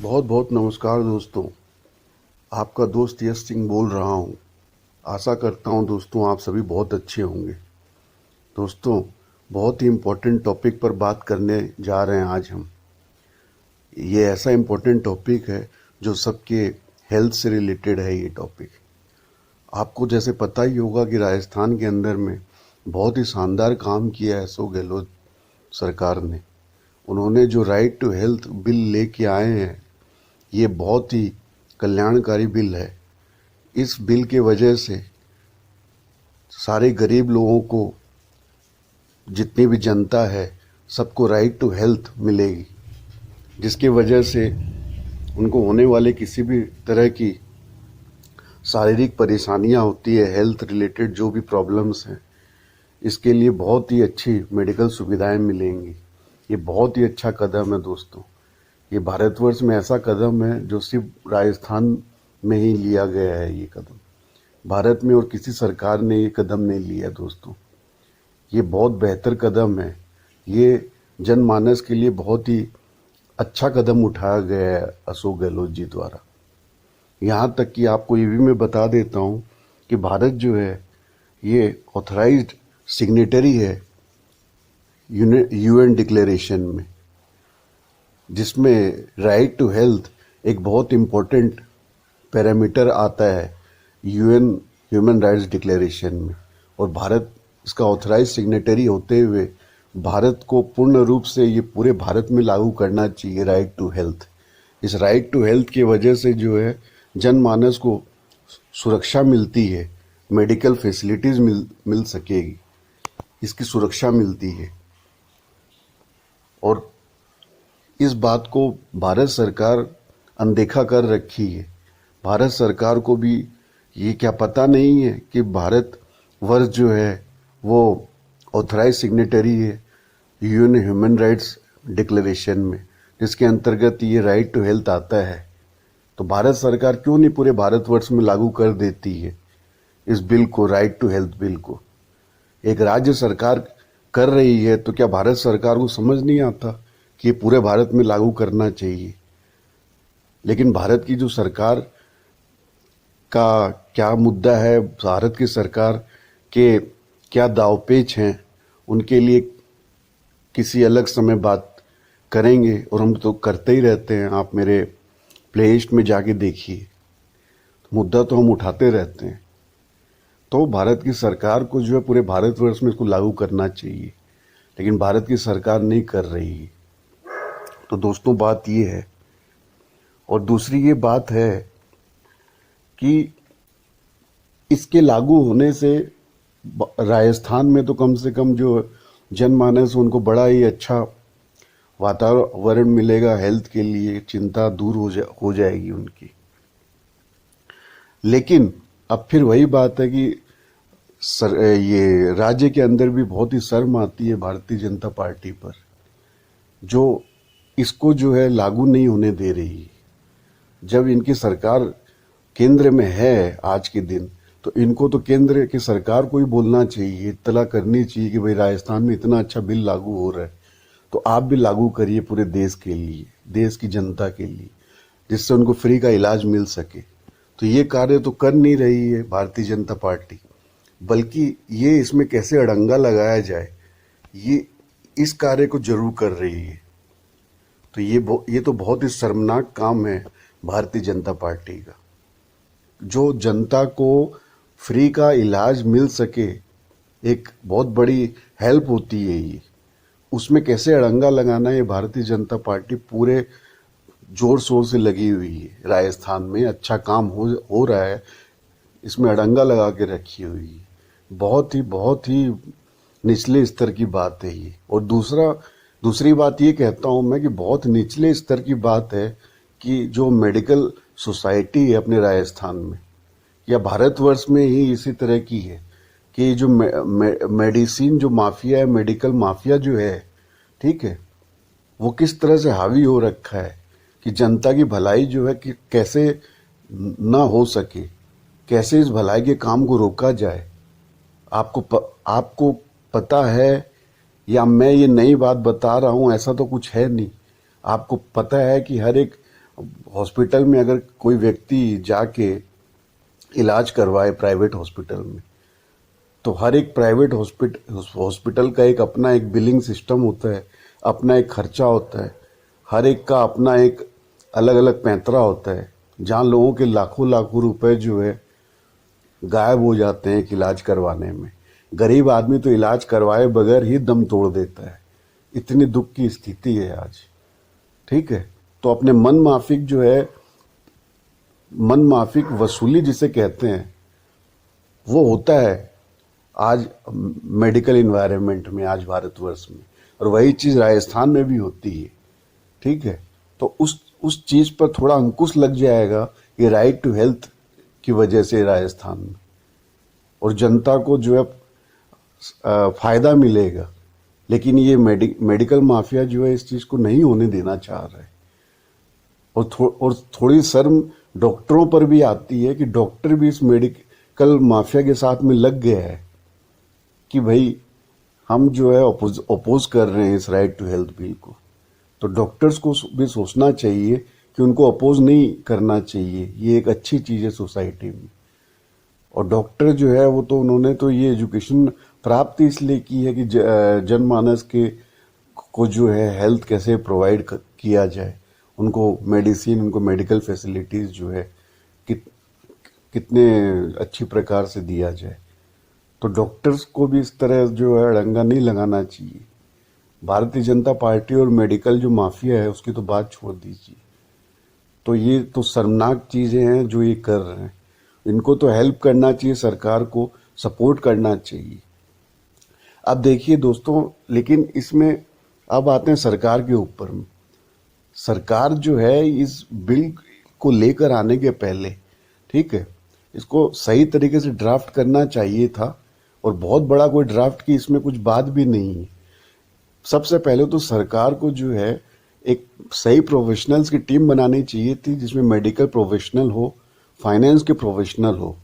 बहुत बहुत नमस्कार दोस्तों। आपका दोस्त यश सिंह बोल रहा हूँ। आशा करता हूँ दोस्तों आप सभी बहुत अच्छे होंगे। दोस्तों, बहुत ही इम्पोर्टेंट टॉपिक पर बात करने जा रहे हैं आज हम। ये ऐसा इम्पोर्टेंट टॉपिक है जो सबके हेल्थ से रिलेटेड है। ये टॉपिक आपको जैसे पता ही होगा कि राजस्थान के अंदर में बहुत ही शानदार काम किया है अशोक गहलोत सरकार ने। उन्होंने जो राइट टू हेल्थ बिल लेके आए हैं, ये बहुत ही कल्याणकारी बिल है। इस बिल के वजह से सारे गरीब लोगों को, जितनी भी जनता है, सबको राइट टू हेल्थ मिलेगी, जिसकी वजह से उनको होने वाले किसी भी तरह की शारीरिक परेशानियां होती है, हेल्थ रिलेटेड जो भी प्रॉब्लम्स हैं, इसके लिए बहुत ही अच्छी मेडिकल सुविधाएं मिलेंगी। ये बहुत ही अच्छा कदम है दोस्तों। ये भारतवर्ष में ऐसा कदम है जो सिर्फ राजस्थान में ही लिया गया है। ये कदम भारत में और किसी सरकार ने ये कदम नहीं लिया दोस्तों। ये बहुत बेहतर कदम है। ये जनमानस के लिए बहुत ही अच्छा कदम उठाया गया है अशोक गहलोत जी द्वारा। यहाँ तक कि आपको ये भी मैं बता देता हूँ कि भारत जो है ये ऑथराइज्ड सिग्नेटरी है यूएन डिक्लेरेशन में, जिसमें राइट टू हेल्थ एक बहुत इम्पोर्टेंट पैरामीटर आता है यूएन ह्यूमन राइट्स डिक्लेरेशन में। और भारत इसका ऑथराइज सिग्नेटरी होते हुए भारत को पूर्ण रूप से ये पूरे भारत में लागू करना चाहिए राइट टू हेल्थ। इस राइट टू हेल्थ की वजह से जो है जनमानस को सुरक्षा मिलती है, मेडिकल फैसिलिटीज मिल सकेगी, इसकी सुरक्षा मिलती है। और इस बात को भारत सरकार अनदेखा कर रखी है। भारत सरकार को भी ये क्या पता नहीं है कि भारत वर्ष जो है वो ऑथराइज सिग्नेटरी है यूएन ह्यूमन राइट्स डिक्लेरेशन में, जिसके अंतर्गत ये राइट टू हेल्थ आता है। तो भारत सरकार क्यों नहीं पूरे भारतवर्ष में लागू कर देती है इस बिल को, राइट टू हेल्थ बिल को। एक राज्य सरकार कर रही है तो क्या भारत सरकार को समझ नहीं आता कि ये पूरे भारत में लागू करना चाहिए। लेकिन भारत की जो सरकार का क्या मुद्दा है, भारत की सरकार के क्या दावपेच हैं, उनके लिए किसी अलग समय बात करेंगे। और हम तो करते ही रहते हैं, आप मेरे प्लेलिस्ट में जाके देखिए, मुद्दा तो हम उठाते रहते हैं। तो भारत की सरकार को जो है पूरे भारतवर्ष में इसको लागू करना चाहिए, लेकिन भारत की सरकार नहीं कर रही है। तो दोस्तों बात ये है। और दूसरी ये बात है कि इसके लागू होने से राजस्थान में तो कम से कम जो जनमानस उनको बड़ा ही अच्छा वातावरण मिलेगा, हेल्थ के लिए चिंता दूर हो जाएगी उनकी। लेकिन अब फिर वही बात है कि ये राज्य के अंदर भी बहुत ही शर्म आती है भारतीय जनता पार्टी पर, जो इसको जो है लागू नहीं होने दे रही। जब इनकी सरकार केंद्र में है आज के दिन, तो इनको तो केंद्र की सरकार को ही बोलना चाहिए, इत्तला करनी चाहिए कि भाई राजस्थान में इतना अच्छा बिल लागू हो रहा है, तो आप भी लागू करिए पूरे देश के लिए, देश की जनता के लिए, जिससे उनको फ्री का इलाज मिल सके। तो ये कार्य तो कर नहीं रही है भारतीय जनता पार्टी, बल्कि ये इसमें कैसे अड़ंगा लगाया जाए, ये इस कार्य को जरूर कर रही है। तो ये तो बहुत ही शर्मनाक काम है भारतीय जनता पार्टी का। जो जनता को फ्री का इलाज मिल सके, एक बहुत बड़ी हेल्प होती है ये, उसमें कैसे अड़ंगा लगाना है, भारतीय जनता पार्टी पूरे जोर शोर से लगी हुई है। राजस्थान में अच्छा काम हो रहा है, इसमें अड़ंगा लगा के रखी हुई है। बहुत ही निचले स्तर की बात है ये। और दूसरी बात ये कहता हूं मैं कि बहुत निचले स्तर की बात है कि जो मेडिकल सोसाइटी है अपने राजस्थान में या भारतवर्ष में ही इसी तरह की है कि जो मेडिसिन जो माफिया है, मेडिकल माफिया जो है, ठीक है, वो किस तरह से हावी हो रखा है कि जनता की भलाई जो है कि कैसे ना हो सके, कैसे इस भलाई के काम को रोका जाए। आपको पता है, या मैं ये नई बात बता रहा हूं, ऐसा तो कुछ है नहीं। आपको पता है कि हर एक हॉस्पिटल में अगर कोई व्यक्ति जाके इलाज करवाए प्राइवेट हॉस्पिटल में, तो हर एक प्राइवेट हॉस्पिटल का एक अपना एक बिलिंग सिस्टम होता है, अपना एक खर्चा होता है, हर एक का अपना एक अलग अलग पैंतरा होता है, जहाँ लोगों के लाखों लाखों रुपए जो है गायब हो जाते हैं एक इलाज करवाने में। गरीब आदमी तो इलाज करवाए बगैर ही दम तोड़ देता है। इतनी दुख की स्थिति है आज। ठीक है, तो अपने मन माफिक जो है, मन माफिक वसूली जिसे कहते हैं, वो होता है आज मेडिकल इन्वायरमेंट में, आज भारतवर्ष में, और वही चीज राजस्थान में भी होती है। ठीक है, तो उस चीज पर थोड़ा अंकुश लग जाएगा ये राइट टू हेल्थ की वजह से राजस्थान में, और जनता को जो है फायदा मिलेगा। लेकिन ये मेडिकल माफिया जो है इस चीज को नहीं होने देना चाह रहे, और थोड़ी शर्म डॉक्टरों पर भी आती है कि डॉक्टर भी इस मेडिकल माफिया के साथ में लग गया है कि भाई हम जो है अपोज कर रहे हैं इस राइट टू हेल्थ बिल को। तो डॉक्टर्स को भी सोचना चाहिए कि उनको अपोज नहीं करना चाहिए, ये एक अच्छी चीज है सोसाइटी में। और डॉक्टर जो है वो तो उन्होंने तो ये एजुकेशन प्राप्त इसलिए की है कि जनमानस के को जो है हेल्थ कैसे प्रोवाइड किया जाए, उनको मेडिसिन, उनको मेडिकल फैसिलिटीज जो है कितने अच्छी प्रकार से दिया जाए। तो डॉक्टर्स को भी इस तरह जो है डंगा नहीं लगाना चाहिए। भारतीय जनता पार्टी और मेडिकल जो माफिया है उसकी तो बात छोड़ दीजिए। तो ये तो शर्मनाक चीजें हैं जो ये कर रहे हैं। इनको तो हेल्प करना चाहिए, सरकार को सपोर्ट करना चाहिए। अब देखिए दोस्तों, लेकिन इसमें अब आते हैं सरकार के ऊपर में। सरकार जो है इस बिल को लेकर आने के पहले, ठीक है, इसको सही तरीके से ड्राफ्ट करना चाहिए था, और बहुत बड़ा कोई ड्राफ्ट की इसमें कुछ बात भी नहीं है। सबसे पहले तो सरकार को जो है एक सही प्रोफेशनल्स की टीम बनानी चाहिए थी, जिसमें मेडिकल प्रोफेशनल हो, फाइनेंस के प्रोफेशनल हो,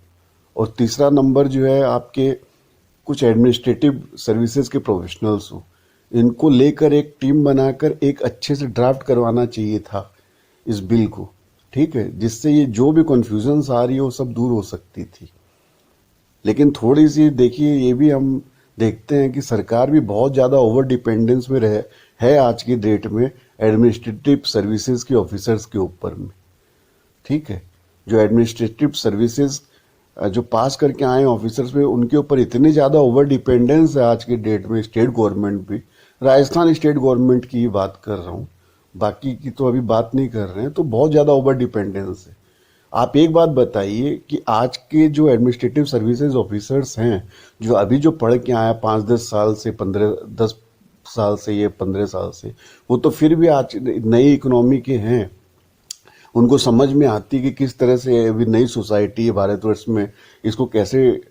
और तीसरा नंबर जो है आपके कुछ एडमिनिस्ट्रेटिव सर्विसेज के प्रोफेशनल्स हो। इनको लेकर एक टीम बनाकर एक अच्छे से ड्राफ्ट करवाना चाहिए था इस बिल को। ठीक है, जिससे ये जो भी कन्फ्यूजन्स आ रही है वो सब दूर हो सकती थी। लेकिन थोड़ी सी देखिए, ये भी हम देखते हैं कि सरकार भी बहुत ज़्यादा ओवर डिपेंडेंस में है आज की डेट में एडमिनिस्ट्रेटिव सर्विसेज के ऑफिसर्स के ऊपर में। ठीक है, जो एडमिनिस्ट्रेटिव सर्विसेज जो पास करके आए ऑफिसर्स में, उनके ऊपर इतनी ज़्यादा ओवर डिपेंडेंस है आज की डेट में। स्टेट गवर्नमेंट भी, राजस्थान स्टेट गवर्नमेंट की ही बात कर रहा हूँ, बाकी की तो अभी बात नहीं कर रहे हैं। तो बहुत ज़्यादा ओवर डिपेंडेंस है। आप एक बात बताइए कि आज के जो एडमिनिस्ट्रेटिव सर्विसेज ऑफिसर्स हैं, जो अभी जो पढ़ के आए 5-10 साल से, 10 साल से, ये 15 साल से, वो तो फिर भी आज नई इकोनॉमी के हैं। उनको समझ में आती कि किस तरह से अभी नई सोसाइटी है भारतवर्ष में, इसको कैसे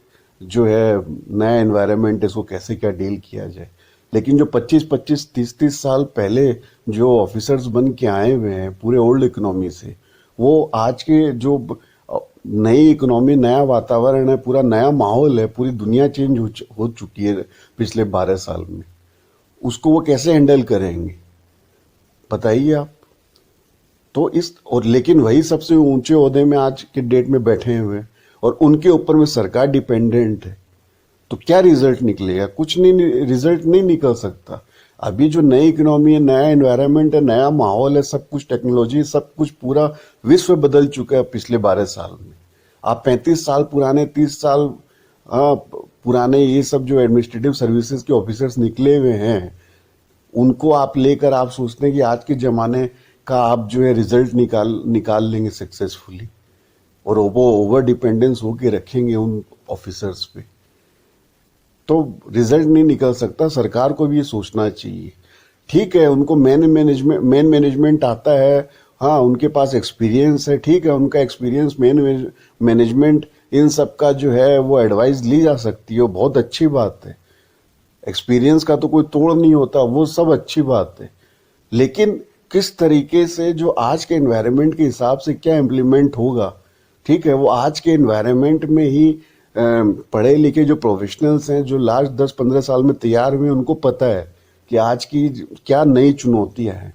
जो है नया एनवायरनमेंट, इसको कैसे क्या डील किया जाए। लेकिन जो 25-25, 30-30 साल पहले जो ऑफिसर्स बन के आए हुए हैं पूरे ओल्ड इकोनॉमी से, वो आज के जो नई इकोनॉमी, नया वातावरण है, पूरा नया माहौल है, पूरी दुनिया चेंज हो चुकी है पिछले 12 साल में, उसको वो कैसे हैंडल करेंगे बताइए आप। तो और लेकिन वही सबसे ऊंचे ओहदे में आज के डेट में बैठे हुए हैं, और उनके ऊपर में सरकार डिपेंडेंट है। तो क्या रिजल्ट निकलेगा? कुछ नहीं, रिजल्ट नहीं निकल सकता। अभी जो नई इकोनॉमी है, नया एनवायरनमेंट है, नया माहौल है, सब कुछ टेक्नोलॉजी, सब कुछ, पूरा विश्व बदल चुका है पिछले 12 साल में। आप 35 साल पुराने, 30 साल पुराने ये सब जो एडमिनिस्ट्रेटिव सर्विसेज के ऑफिसर्स निकले हुए हैं, उनको आप लेकर आप सोचते हैं कि आज के जमाने का आप जो है रिजल्ट निकाल लेंगे सक्सेसफुली, और वो ओवर डिपेंडेंस होके रखेंगे उन ऑफिसर्स पे, तो रिजल्ट नहीं निकल सकता। सरकार को भी ये सोचना चाहिए। ठीक है, उनको मेन मैनेजमेंट आता है, हाँ, उनके पास एक्सपीरियंस है, ठीक है, उनका एक्सपीरियंस, मेन मैनेजमेंट, इन सब का जो है वो एडवाइस ली जा सकती है, वो बहुत अच्छी बात है। एक्सपीरियंस का तो कोई तोड़ नहीं होता, वो सब अच्छी बात है। लेकिन किस तरीके से जो आज के एनवायरनमेंट के हिसाब से क्या इम्प्लीमेंट होगा, ठीक है, वो आज के एनवायरनमेंट में ही पढ़े लिखे जो प्रोफेशनल्स हैं, जो लास्ट 10-15 साल में तैयार हुए, उनको पता है कि आज की क्या नई चुनौतियां हैं,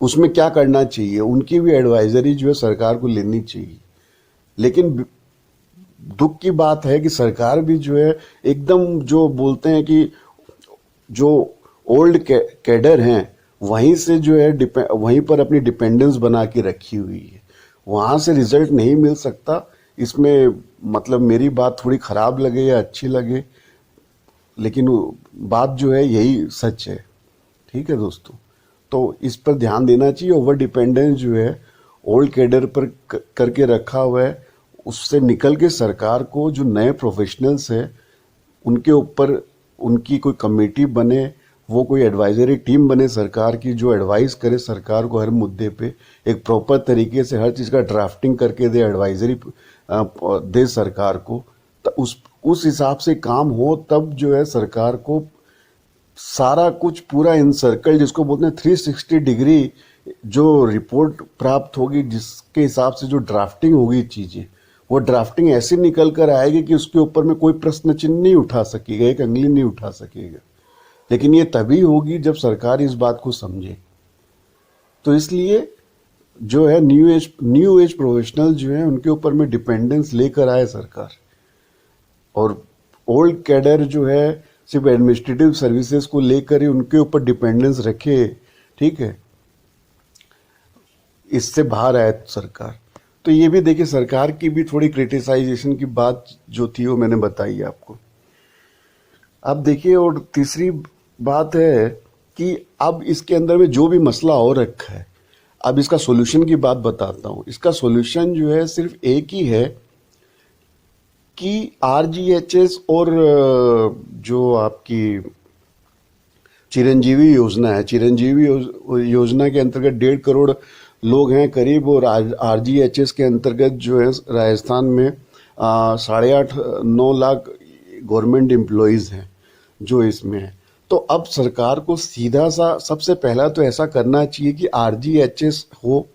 उसमें क्या करना चाहिए, उनकी भी एडवाइजरी जो है सरकार को लेनी चाहिए। लेकिन दुख की बात है कि सरकार भी जो है एकदम जो बोलते हैं कि जो ओल्ड कैडर हैं वहीं से जो है वहीं पर अपनी डिपेंडेंस बना के रखी हुई है, वहां से रिजल्ट नहीं मिल सकता। इसमें मतलब मेरी बात थोड़ी खराब लगे या अच्छी लगे, लेकिन बात जो है यही सच है। ठीक है दोस्तों, तो इस पर ध्यान देना चाहिए। ओवर डिपेंडेंस जो है ओल्ड कैडर पर करके रखा हुआ है, उससे निकल के सरकार को जो नए प्रोफेशनल्स है उनके ऊपर उनकी कोई कमेटी बने, वो कोई एडवाइजरी टीम बने सरकार की, जो एडवाइस करे सरकार को हर मुद्दे पे, एक प्रॉपर तरीके से हर चीज़ का ड्राफ्टिंग करके दे, एडवाइजरी दे सरकार को। तो उस हिसाब से काम हो, तब जो है सरकार को सारा कुछ पूरा इनसर्कल, जिसको बोलते हैं 360 डिग्री जो रिपोर्ट प्राप्त होगी, जिसके हिसाब से जो ड्राफ्टिंग होगी चीज़ें, वो ड्राफ्टिंग ऐसी निकल कर आएगी कि उसके ऊपर में कोई प्रश्न चिन्ह नहीं उठा सकेगा, एक अंगली नहीं उठा सकेगा। लेकिन ये तभी होगी जब सरकार इस बात को समझे। तो इसलिए जो है न्यू एज प्रोफेशनल जो है उनके ऊपर में डिपेंडेंस लेकर आए सरकार, और ओल्ड कैडर जो है सिर्फ एडमिनिस्ट्रेटिव सर्विसेज को लेकर ही उनके ऊपर डिपेंडेंस रखे। ठीक है, इससे बाहर आए सरकार। तो ये भी देखिए, सरकार की भी थोड़ी क्रिटिसाइजेशन की बात जो थी वो मैंने बताई आपको। अब देखिए, और तीसरी बात है कि अब इसके अंदर में जो भी मसला हो रखा है, अब इसका सॉल्यूशन की बात बताता हूँ। इसका सॉल्यूशन जो है सिर्फ एक ही है कि आरजीएचएस और जो आपकी चिरंजीवी योजना है, चिरंजीवी योजना के अंतर्गत 1.5 करोड़ लोग हैं करीब, और आरजीएचएस के अंतर्गत जो है राजस्थान में 8.5-9 लाख गवर्नमेंट एम्प्लॉयज़ हैं जो इसमें है। तो अब सरकार को सीधा सा सबसे पहला तो ऐसा करना चाहिए कि आरजीएचएस हो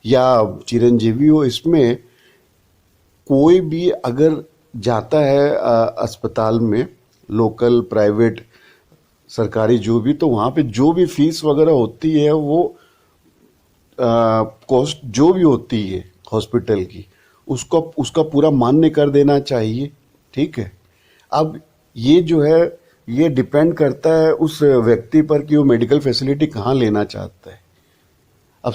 या चिरंजीवी हो, इसमें कोई भी अगर जाता है अस्पताल में, लोकल प्राइवेट सरकारी जो भी, तो वहाँ पे जो भी फीस वगैरह होती है वो कॉस्ट जो भी होती है हॉस्पिटल की, उसका पूरा मान्य कर देना चाहिए। ठीक है, अब ये जो है ये डिपेंड करता है उस व्यक्ति पर कि वो मेडिकल फैसिलिटी कहाँ लेना चाहता है। अब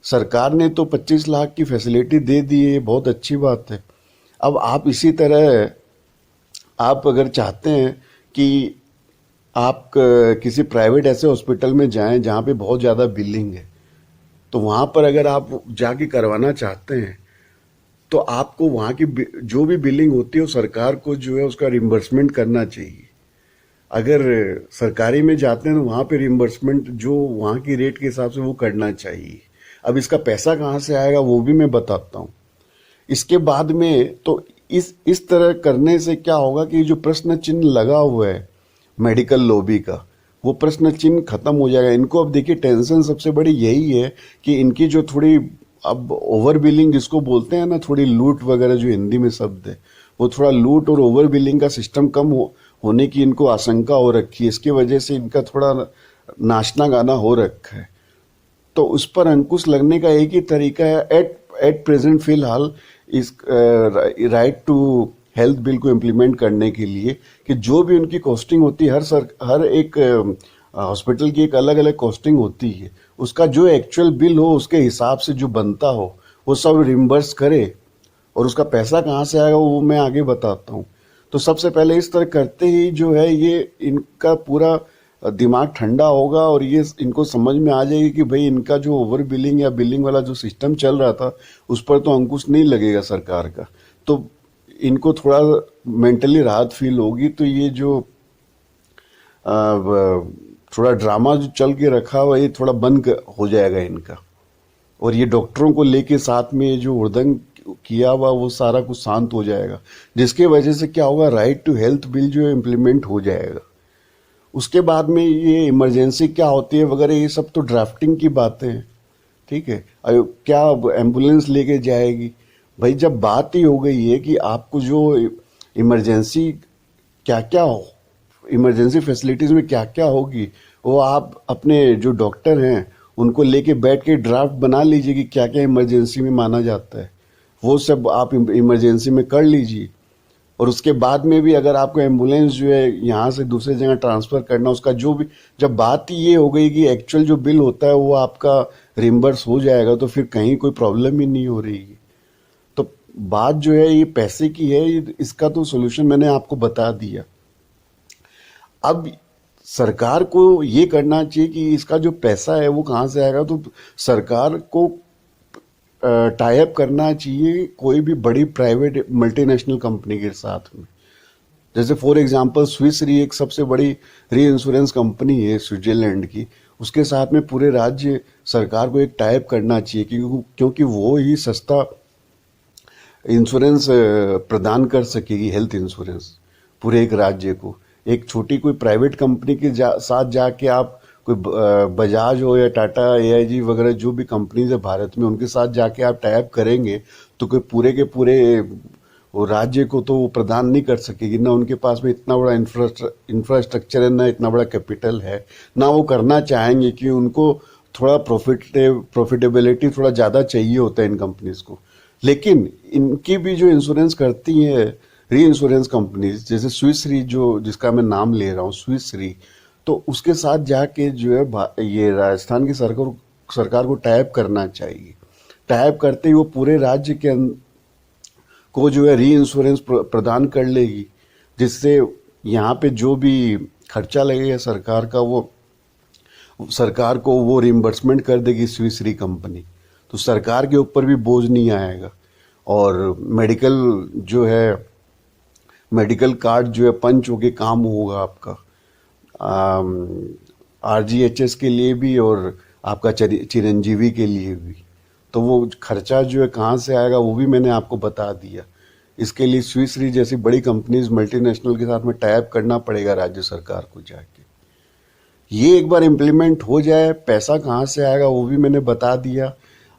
सरकार ने तो 25 लाख की फैसिलिटी दे दी है, बहुत अच्छी बात है। अब आप इसी तरह आप अगर चाहते हैं कि आप किसी प्राइवेट ऐसे हॉस्पिटल में जाएं जहाँ पे बहुत ज़्यादा बिलिंग है, तो वहाँ पर अगर आप जाके करवाना चाहते हैं तो आपको वहाँ की जो भी बिलिंग होती है वो सरकार को जो है उसका रिम्बर्समेंट करना चाहिए। अगर सरकारी में जाते हैं तो वहाँ पे रिम्बर्समेंट जो वहाँ की रेट के हिसाब से वो करना चाहिए। अब इसका पैसा कहाँ से आएगा वो भी मैं बताता हूँ। इसके बाद में तो इस तरह करने से क्या होगा कि जो प्रश्न चिन्ह लगा हुआ है मेडिकल लॉबी का, वो प्रश्न चिन्ह खत्म हो जाएगा। इनको अब देखिए टेंशन सबसे बड़ी यही है कि इनकी जो थोड़ी अब ओवर बिलिंग जिसको बोलते हैं ना, थोड़ी लूट वगैरह जो हिंदी में शब्द है, वो थोड़ा लूट और ओवर बिलिंग का सिस्टम कम होने की इनको आशंका हो रखी है। इसकी वजह से इनका थोड़ा नाचना गाना हो रखा है। तो उस पर अंकुश लगने का एक ही तरीका है एट प्रेजेंट फिलहाल इस राइट टू हेल्थ बिल को इम्प्लीमेंट करने के लिए, कि जो भी उनकी कॉस्टिंग होती है, हर एक हॉस्पिटल की एक अलग अलग कॉस्टिंग होती है, उसका जो एक्चुअल बिल हो उसके हिसाब से जो बनता हो वो सब रिम्बर्स करे। और उसका पैसा कहाँ से आएगा वो मैं आगे बताता हूँ। तो सबसे पहले इस तरह करते ही जो है ये इनका पूरा दिमाग ठंडा होगा और ये इनको समझ में आ जाएगी कि भाई इनका जो ओवर बिलिंग या बिलिंग वाला जो सिस्टम चल रहा था उस पर तो अंकुश नहीं लगेगा सरकार का। तो इनको थोड़ा मेंटली राहत फील होगी। तो ये जो थोड़ा ड्रामा जो चल के रखा हुआ ये थोड़ा बंद हो जाएगा इनका, और ये डॉक्टरों को लेके साथ में जो उर्दंग किया हुआ वो सारा कुछ शांत हो जाएगा, जिसके वजह से क्या होगा, राइट टू हेल्थ बिल जो है इम्प्लीमेंट हो जाएगा। उसके बाद में ये इमरजेंसी क्या होती है वगैरह ये सब तो ड्राफ्टिंग की बातें हैं। ठीक है, क्या एम्बुलेंस लेके जाएगी भाई, जब बात ही हो गई है कि आपको जो इमरजेंसी क्या क्या हो, इमरजेंसी फैसिलिटीज में क्या क्या होगी, वो आप अपने जो डॉक्टर हैं उनको लेके बैठ के ड्राफ्ट बना लीजिए कि क्या क्या इमरजेंसी में माना जाता है, वो सब आप इमरजेंसी में कर लीजिए। और उसके बाद में भी अगर आपको एम्बुलेंस जो है यहाँ से दूसरी जगह ट्रांसफ़र करना, उसका जो भी, जब बात ही ये हो गई कि एक्चुअल जो बिल होता है वो आपका रिम्बर्स हो जाएगा, तो फिर कहीं कोई प्रॉब्लम ही नहीं हो रही है। तो बात जो है ये पैसे की है, इसका तो सोल्यूशन मैंने आपको बता दिया। अब सरकार को ये करना चाहिए कि इसका जो पैसा है वो कहाँ से आएगा, तो सरकार को टाई अप करना चाहिए कोई भी बड़ी प्राइवेट मल्टीनेशनल कंपनी के साथ में। जैसे फॉर एग्जांपल स्विस री एक सबसे बड़ी री इंश्योरेंस कंपनी है स्विट्जरलैंड की, उसके साथ में पूरे राज्य सरकार को एक टाई अप करना चाहिए, क्योंकि वो ही सस्ता इंश्योरेंस प्रदान कर सकेगी, हेल्थ इंश्योरेंस पूरे एक राज्य को। एक छोटी कोई प्राइवेट कंपनी के साथ जाके आप कोई बजाज हो या टाटा एआईजी वगैरह जो भी कंपनीज है भारत में, उनके साथ जाके आप टाई अप करेंगे तो कोई पूरे के पूरे वो राज्य को तो वो प्रदान नहीं कर सकेगी। ना उनके पास में इतना बड़ा इंफ्रास्ट्रक्चर है, ना इतना बड़ा कैपिटल है, ना वो करना चाहेंगे कि उनको थोड़ा प्रॉफिटेबिलिटी थोड़ा ज़्यादा चाहिए होता है इन कंपनीज को। लेकिन इनकी भी जो इंश्योरेंस करती हैं री इंश्योरेंस कंपनीज, जैसे स्विस री जो जिसका मैं नाम ले रहा हूँ स्विस री, तो उसके साथ जाके जो है ये राजस्थान की सरकार को टाई अप करना चाहिए। टाई अप करते ही वो पूरे राज्य के को जो है री इंश्योरेंस प्रदान कर लेगी, जिससे यहाँ पे जो भी खर्चा लगेगा सरकार का, वो सरकार को वो रिम्बर्समेंट कर देगी स्विस री कंपनी। तो सरकार के ऊपर भी बोझ नहीं आएगा। और मेडिकल कार्ड जो है पंच होके काम होगा आपका आरजीएचएस के लिए भी और आपका चिरंजीवी के लिए भी। तो वो खर्चा जो है कहाँ से आएगा वो भी मैंने आपको बता दिया। इसके लिए स्विस री जैसी बड़ी कंपनीज मल्टीनेशनल के साथ में टाई अप करना पड़ेगा राज्य सरकार को जाके। ये एक बार इम्प्लीमेंट हो जाए, पैसा कहाँ से आएगा वो भी मैंने बता दिया।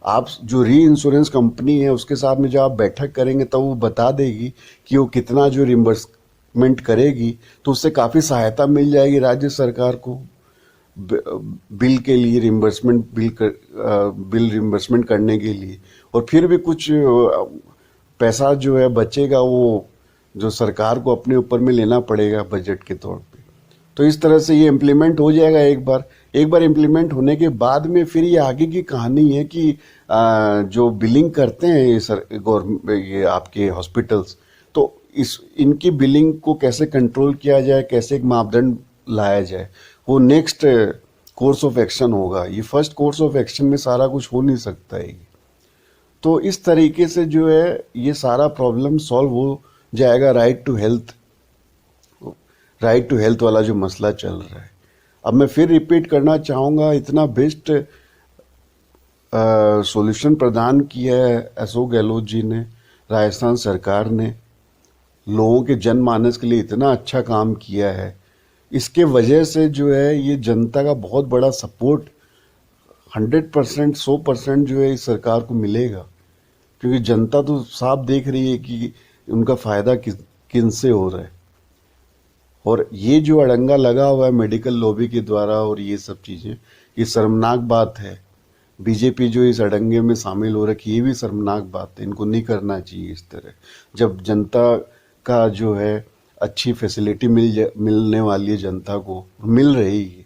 आप जो री इंश्योरेंस कंपनी है उसके साथ में जब आप बैठक करेंगे तब वो बता देगी कि वो कितना जो रिम्बर्समेंट करेगी, तो उससे काफ़ी सहायता मिल जाएगी राज्य सरकार को बिल के लिए, बिल रिम्बर्समेंट करने के लिए। और फिर भी कुछ पैसा जो है बचेगा, वो जो सरकार को अपने ऊपर में लेना पड़ेगा बजट के तौर पे। तो इस तरह से ये इम्प्लीमेंट हो जाएगा एक बार इम्प्लीमेंट होने के बाद में फिर ये आगे की कहानी है कि जो बिलिंग करते हैं ये आपके हॉस्पिटल्स, तो इनकी बिलिंग को कैसे कंट्रोल किया जाए, कैसे एक मापदंड लाया जाए, वो नेक्स्ट कोर्स ऑफ एक्शन होगा। ये फर्स्ट कोर्स ऑफ एक्शन में सारा कुछ हो नहीं सकता है। तो इस तरीके से जो है ये सारा प्रॉब्लम सॉल्व हो जाएगा। राइट टू हेल्थ वाला जो मसला चल रहा है। अब मैं फिर रिपीट करना चाहूँगा, इतना बेस्ट सॉल्यूशन प्रदान किया है अशोक गहलोत जी ने, राजस्थान सरकार ने, लोगों के जनमानस के लिए इतना अच्छा काम किया है। इसके वजह से जो है ये जनता का बहुत बड़ा सपोर्ट 100% 100% जो है इस सरकार को मिलेगा, क्योंकि जनता तो साफ देख रही है कि उनका फ़ायदा किन से हो रहा है। और ये जो अड़ंगा लगा हुआ है मेडिकल लॉबी के द्वारा और ये सब चीज़ें, ये शर्मनाक बात है। बीजेपी जो इस अड़ंगे में शामिल हो रखी है, ये भी शर्मनाक बात है। इनको नहीं करना चाहिए इस तरह। जब जनता का जो है अच्छी फैसिलिटी मिलने वाली है, जनता को मिल रही है,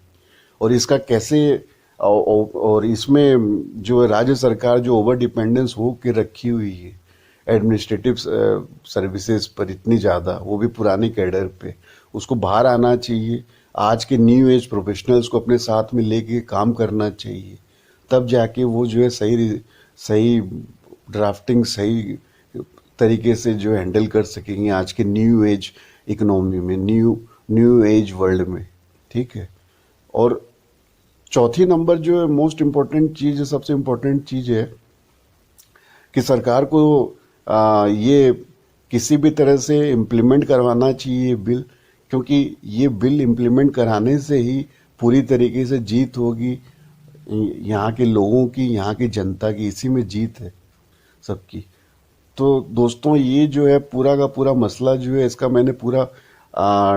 और इसका कैसे और इसमें जो राज्य सरकार जो ओवर डिपेंडेंस हो के रखी हुई है एडमिनिस्ट्रेटिव सर्विसेज पर इतनी ज़्यादा, वो भी पुराने कैडर पे, उसको बाहर आना चाहिए। आज के न्यू एज प्रोफेशनल्स को अपने साथ में लेके काम करना चाहिए, तब जाके वो जो है सही ड्राफ्टिंग सही तरीके से जो हैंडल कर सकेंगे आज के न्यू एज इकोनॉमी में, न्यू एज वर्ल्ड में। ठीक है। और चौथी नंबर जो है मोस्ट इम्पोर्टेंट चीज़ है, सबसे इम्पोर्टेंट चीज़ है कि सरकार को ये किसी भी तरह से इम्प्लीमेंट करवाना चाहिए बिल, क्योंकि ये बिल इम्प्लीमेंट कराने से ही पूरी तरीके से जीत होगी यहाँ के लोगों की, यहाँ की जनता की। इसी में जीत है सबकी। तो दोस्तों ये जो है पूरा का पूरा मसला जो है, इसका मैंने पूरा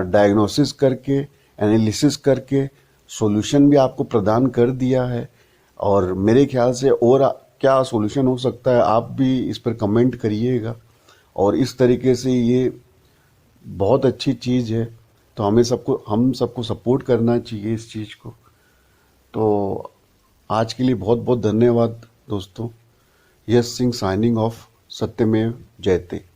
डायग्नोसिस करके, एनालिसिस करके सॉल्यूशन भी आपको प्रदान कर दिया है। और मेरे ख्याल से और क्या सॉल्यूशन हो सकता है, आप भी इस पर कमेंट करिएगा। और इस तरीके से ये बहुत अच्छी चीज़ है, तो हम सबको सपोर्ट करना चाहिए इस चीज़ को। तो आज के लिए बहुत बहुत धन्यवाद दोस्तों। यश सिंह साइनिंग ऑफ। सत्यमेव जयते।